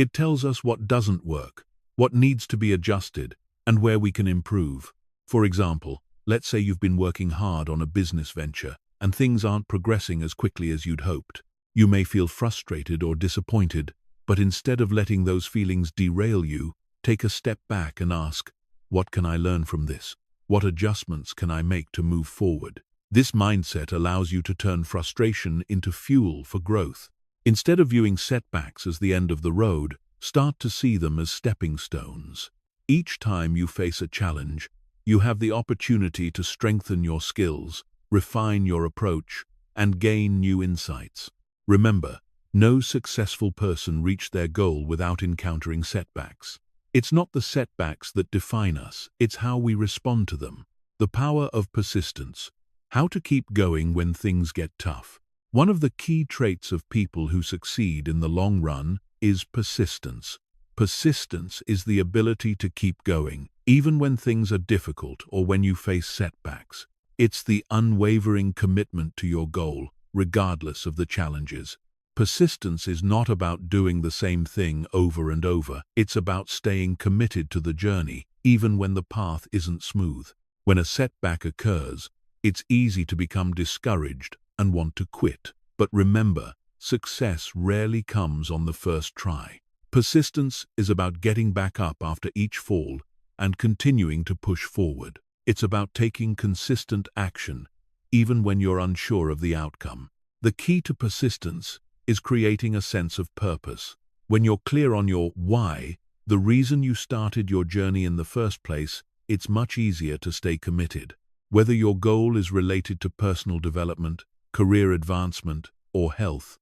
It tells us what doesn't work, what needs to be adjusted, and where we can improve. For example, let's say you've been working hard on a business venture and things aren't progressing as quickly as you'd hoped. You may feel frustrated or disappointed, but instead of letting those feelings derail you, take a step back and ask, what can I learn from this? What adjustments can I make to move forward? This mindset allows you to turn frustration into fuel for growth. Instead of viewing setbacks as the end of the road, start to see them as stepping stones. Each time you face a challenge, you have the opportunity to strengthen your skills, refine your approach, and gain new insights. Remember, no successful person reached their goal without encountering setbacks. It's not the setbacks that define us, it's how we respond to them. The power of persistence. How to keep going when things get tough. One of the key traits of people who succeed in the long run is persistence. Persistence is the ability to keep going, even when things are difficult or when you face setbacks. It's the unwavering commitment to your goal, regardless of the challenges. Persistence is not about doing the same thing over and over. It's about staying committed to the journey, even when the path isn't smooth. When a setback occurs, it's easy to become discouraged and want to quit. But remember, success rarely comes on the first try. Persistence is about getting back up after each fall and continuing to push forward. It's about taking consistent action, even when you're unsure of the outcome. The key to persistence is creating a sense of purpose. When you're clear on your why, the reason you started your journey in the first place, it's much easier to stay committed. Whether your goal is related to personal development, career advancement, or health,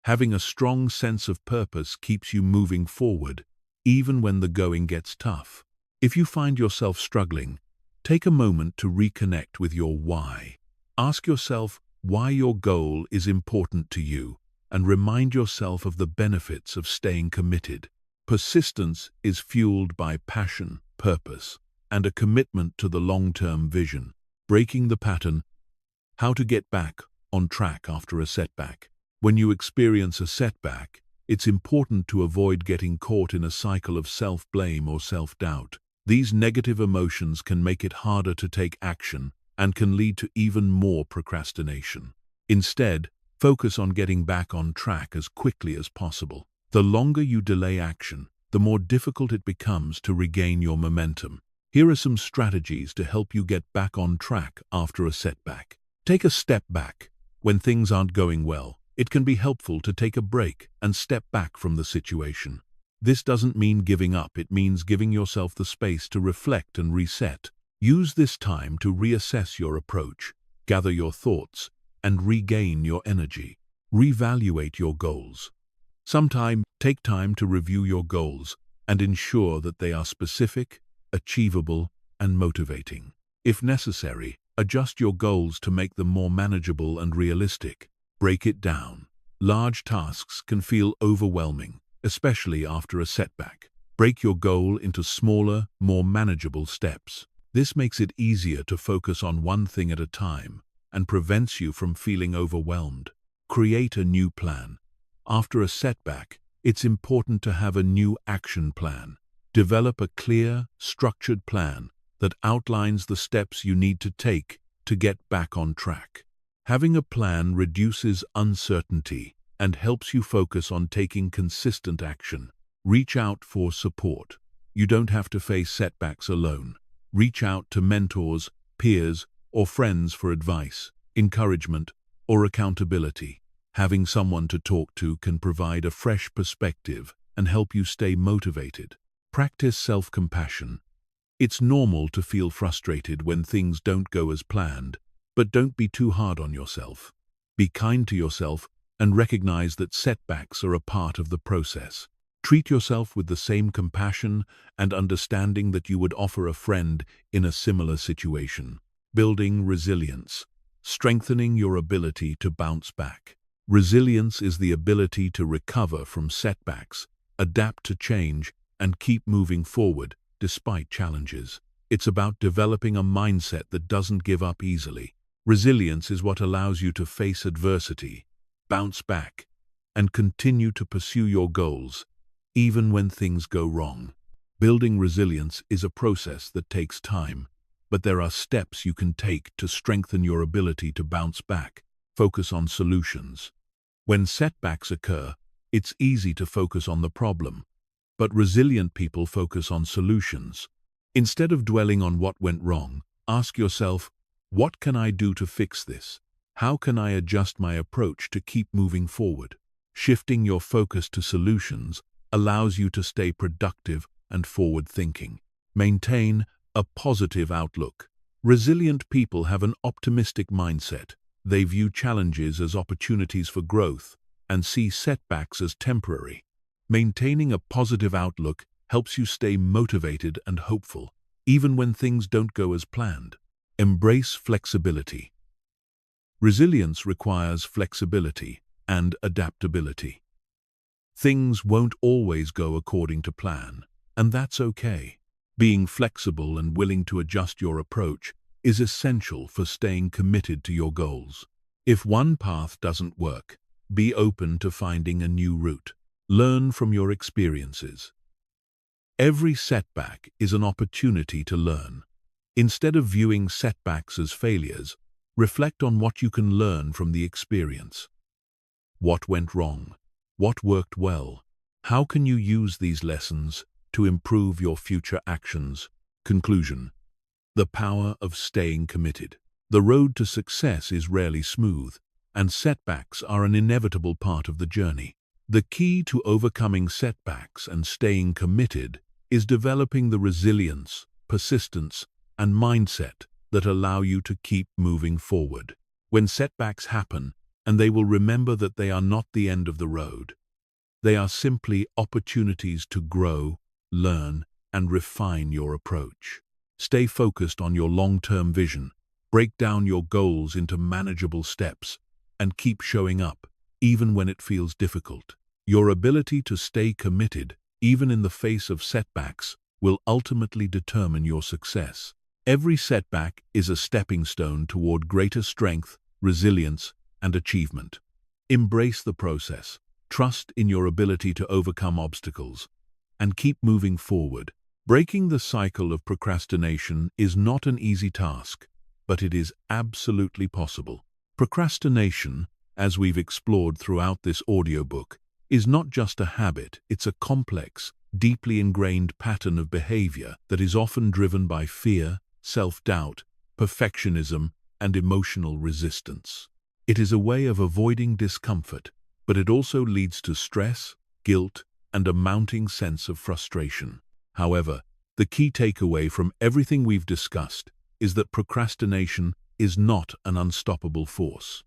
having a strong sense of purpose keeps you moving forward, even when the going gets tough. If you find yourself struggling, take a moment to reconnect with your why. Ask yourself why your goal is important to you, and remind yourself of the benefits of staying committed. Persistence is fueled by passion, purpose, and a commitment to the long-term vision. Breaking the pattern. How to get back on track after a setback. When you experience a setback, it's important to avoid getting caught in a cycle of self-blame or self-doubt. These negative emotions can make it harder to take action and can lead to even more procrastination. Instead, focus on getting back on track as quickly as possible. The longer you delay action, the more difficult it becomes to regain your momentum. Here are some strategies to help you get back on track after a setback. Take a step back. When things aren't going well, it can be helpful to take a break and step back from the situation. This doesn't mean giving up, it means giving yourself the space to reflect and reset. Use this time to reassess your approach, gather your thoughts, and regain your energy. Reevaluate your goals. Take time to review your goals and ensure that they are specific, achievable, and motivating. If necessary, adjust your goals to make them more manageable and realistic. Break it down. Large tasks can feel overwhelming, especially after a setback. Break your goal into smaller, more manageable steps. This makes it easier to focus on one thing at a time and prevents you from feeling overwhelmed. Create a new plan. After a setback, it's important to have a new action plan. Develop a clear, structured plan that outlines the steps you need to take to get back on track. Having a plan reduces uncertainty and helps you focus on taking consistent action. Reach out for support. You don't have to face setbacks alone. Reach out to mentors, peers, or friends for advice, encouragement, or accountability. Having someone to talk to can provide a fresh perspective and help you stay motivated. Practice self-compassion. It's normal to feel frustrated when things don't go as planned, but don't be too hard on yourself. Be kind to yourself and recognize that setbacks are a part of the process. Treat yourself with the same compassion and understanding that you would offer a friend in a similar situation. Building resilience. Strengthening your ability to bounce back. Resilience is the ability to recover from setbacks, adapt to change, and keep moving forward despite challenges. It's about developing a mindset that doesn't give up easily. Resilience is what allows you to face adversity, bounce back, and continue to pursue your goals, even when things go wrong. Building resilience is a process that takes time, but there are steps you can take to strengthen your ability to bounce back. Focus on solutions. When setbacks occur, it's easy to focus on the problem, but resilient people focus on solutions. Instead of dwelling on what went wrong, ask yourself, what can I do to fix this? How can I adjust my approach to keep moving forward? Shifting your focus to solutions allows you to stay productive and forward-thinking. Maintain a positive outlook. Resilient people have an optimistic mindset. They view challenges as opportunities for growth and see setbacks as temporary. Maintaining a positive outlook helps you stay motivated and hopeful, even when things don't go as planned. Embrace flexibility. Resilience requires flexibility and adaptability. Things won't always go according to plan, and that's okay. Being flexible and willing to adjust your approach is essential for staying committed to your goals. If one path doesn't work, be open to finding a new route. Learn from your experiences. Every setback is an opportunity to learn. Instead of viewing setbacks as failures, reflect on what you can learn from the experience. What went wrong? What worked well? How can you use these lessons to improve your future actions? Conclusion. The power of staying committed. The road to success is rarely smooth, and setbacks are an inevitable part of the journey. The key to overcoming setbacks and staying committed is developing the resilience, persistence, and mindset that allow you to keep moving forward. When setbacks happen, and they will remember that they are not the end of the road. They are simply opportunities to grow, learn, and refine your approach. Stay focused on your long-term vision, break down your goals into manageable steps, and keep showing up, even when it feels difficult. Your ability to stay committed, even in the face of setbacks, will ultimately determine your success. Every setback is a stepping stone toward greater strength, resilience, and achievement. Embrace the process, trust in your ability to overcome obstacles, and keep moving forward. Breaking the cycle of procrastination is not an easy task, but it is absolutely possible. Procrastination, as we've explored throughout this audiobook, is not just a habit, it's a complex, deeply ingrained pattern of behavior that is often driven by fear, self-doubt, perfectionism, and emotional resistance. It is a way of avoiding discomfort, but it also leads to stress, guilt, and a mounting sense of frustration. However, the key takeaway from everything we've discussed is that procrastination is not an unstoppable force.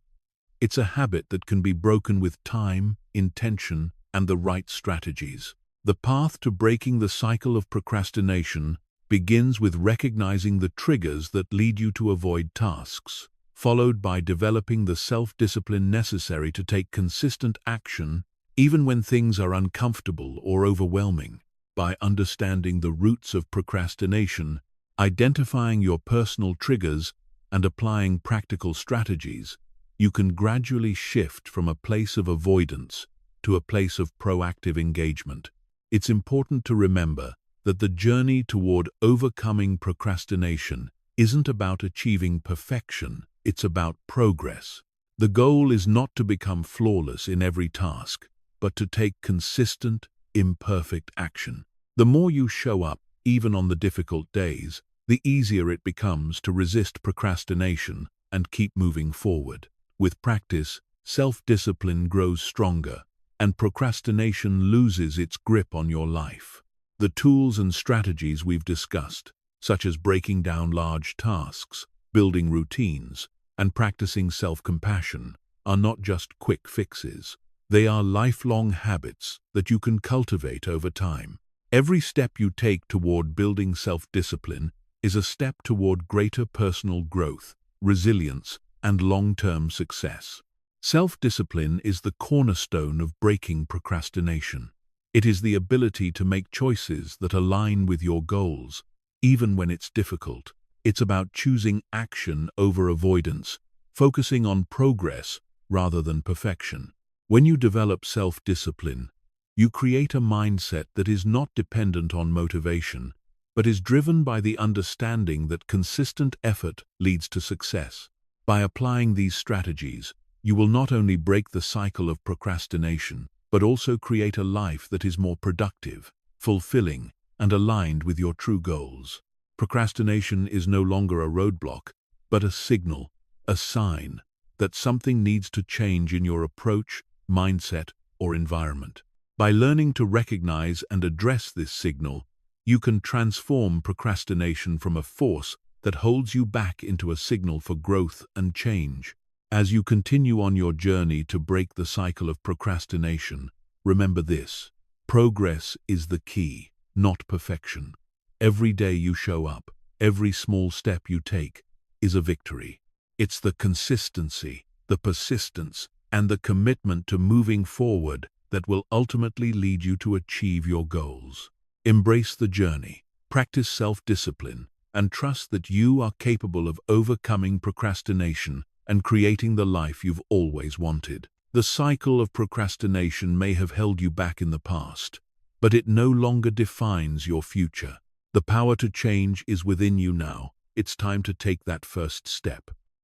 It's a habit that can be broken with time, intention, and the right strategies. The path to breaking the cycle of procrastination begins with recognizing the triggers that lead you to avoid tasks, followed by developing the self-discipline necessary to take consistent action even when things are uncomfortable or overwhelming. By understanding the roots of procrastination, identifying your personal triggers, and applying practical strategies, you can gradually shift from a place of avoidance to a place of proactive engagement. It's important to remember that the journey toward overcoming procrastination isn't about achieving perfection, it's about progress. The goal is not to become flawless in every task, but to take consistent, imperfect action. The more you show up, even on the difficult days, the easier it becomes to resist procrastination and keep moving forward. With practice, self-discipline grows stronger, and procrastination loses its grip on your life. The tools and strategies we've discussed, such as breaking down large tasks, building routines, and practicing self-compassion, are not just quick fixes. They are lifelong habits that you can cultivate over time. Every step you take toward building self-discipline is a step toward greater personal growth, resilience, and long-term success. Self-discipline is the cornerstone of breaking procrastination. It is the ability to make choices that align with your goals, even when it's difficult. It's about choosing action over avoidance, focusing on progress rather than perfection. When you develop self-discipline, You create a mindset that is not dependent on motivation, but is driven by the understanding that consistent effort leads to success. By applying these strategies, you will not only break the cycle of procrastination, but also create a life that is more productive, fulfilling, and aligned with your true goals. Procrastination is no longer a roadblock, but a signal, a sign that something needs to change in your approach, mindset, or environment. By learning to recognize and address this signal, you can transform procrastination from a force that holds you back into a signal for growth and change. As you continue on your journey to break the cycle of procrastination, remember this: progress is the key, not perfection. Every day you show up, every small step you take, is a victory. It's the consistency, the persistence, and the commitment to moving forward that will ultimately lead you to achieve your goals. Embrace the journey, practice self-discipline, and trust that you are capable of overcoming procrastination and creating the life you've always wanted. The cycle of procrastination may have held you back in the past, but it no longer defines your future. The power to change is within you now. It's time to take that first step.